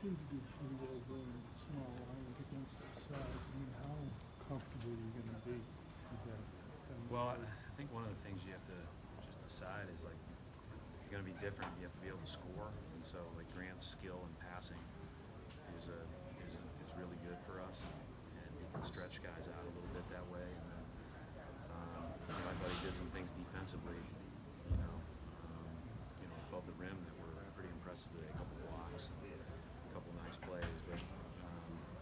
seem to do pretty well going small island against their size. I mean, how comfortable are you going to be with that? Well, I think one of the things you have to just decide is, like, if you're going to be different, you have to be able to score. And so, like, Grant's skill in passing is really good for us, and he can stretch guys out a little bit that way. And then, I thought he did some things defensively, above the rim that were pretty impressive today. A couple blocks, and a couple nice plays, but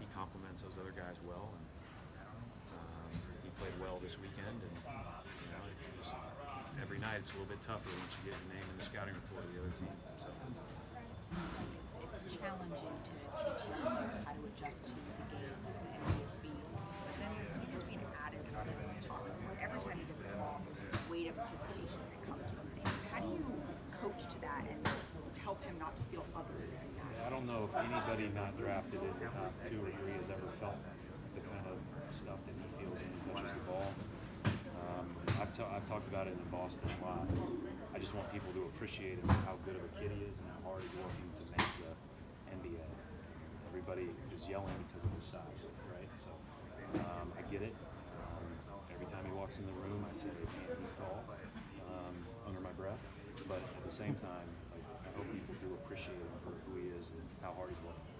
he complements those other guys well, and he played well this weekend. And every night it's a little bit tougher once you get your name in the scouting report of the other team. So. It seems like it's challenging to teach young players how to adjust to the game and the NBA speed. But then there seems to be an added level of talk where every time he gets the ball, there's this weight of anticipation that comes from things. How do you coach to that and help him not to feel other than that? Yeah, I don't know if anybody not drafted in the top 2 or 3 has ever felt the kind of stuff that he feels when he touches the ball. I've talked about it in Boston a lot. I just want people to appreciate how good of a kid he is and how hard he's working to make the NBA. Everybody is yelling because of his size, right? So I get it. Every time he walks in the room, I say, man, he's tall, under my breath. But at the same time, I hope people do appreciate him for who he is and how hard he's working.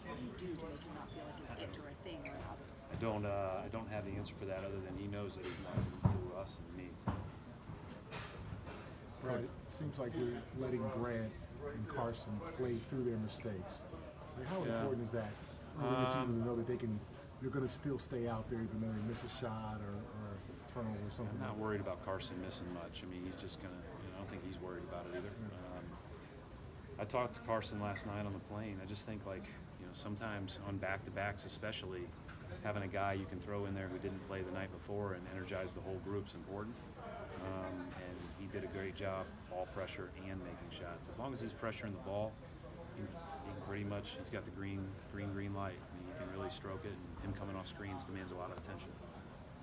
What do you do to make him not feel like an it or a thing or other? I don't have the answer for that other than he knows that he's nothing to us and me. Right. It seems like you're letting Grant and Carson play through their mistakes. Like, how important is that early in the season to know that you're going to still stay out there even though they miss a shot or turnover or something? I'm not worried about Carson missing much. I mean, he's just going to, I don't think he's worried about it either. I talked to Carson last night on the plane. I just think, sometimes on back-to-backs especially, having a guy you can throw in there who didn't play the night before and energize the whole group is important. And he did a great job, ball pressure and making shots. As long as he's pressuring the ball, he pretty much, he's got the green light. I mean, he can really stroke it, and him coming off screens demands a lot of attention.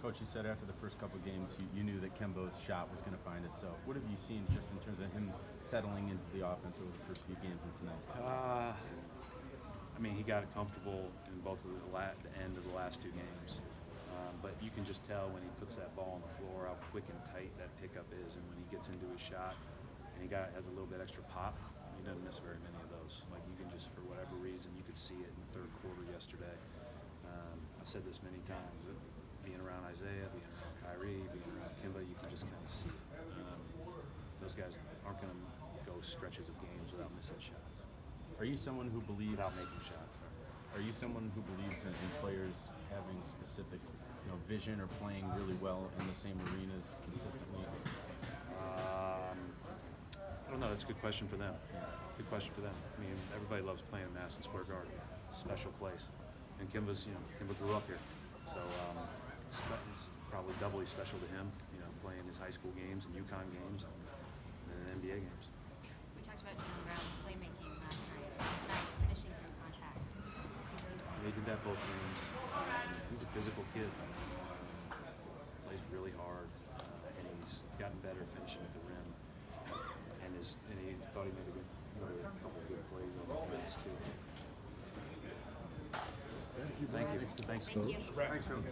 Coach, you said after the first couple of games you knew that Kemba's shot was going to find itself. What have you seen just in terms of him settling into the offense over the first few games of tonight? I mean, he got comfortable in both of the end of the last 2 games. But you can just tell when he puts that ball on the floor how quick and tight that pickup is, and when he gets into his shot and he has a little bit extra pop, he doesn't miss very many of those. Like, you can just, for whatever reason, you could see it in the 3rd quarter yesterday. I said this many times, being around Isaiah, being around Kyrie, being around Kimba, you can just kind of see it. Those guys aren't going to go stretches of games without missing shots. Are you someone who believes Without making shots. Are you someone who believes in players having specific, vision or playing really well in the same arenas consistently? I don't know. That's a good question for them. Good question for them. I mean, everybody loves playing in Madison Square Garden. Special place. And Kimba grew up here, so it's probably doubly special to him. Playing his high school games and UConn games and NBA games. We talked about Jalen Brown's playmaking last night. Tonight, finishing through contact. They did that both games. He's a physical kid. Plays really hard, and he's gotten better finishing at the rim. And he thought he made a couple good plays on the glass too. Thank you. Thank you. Thank you.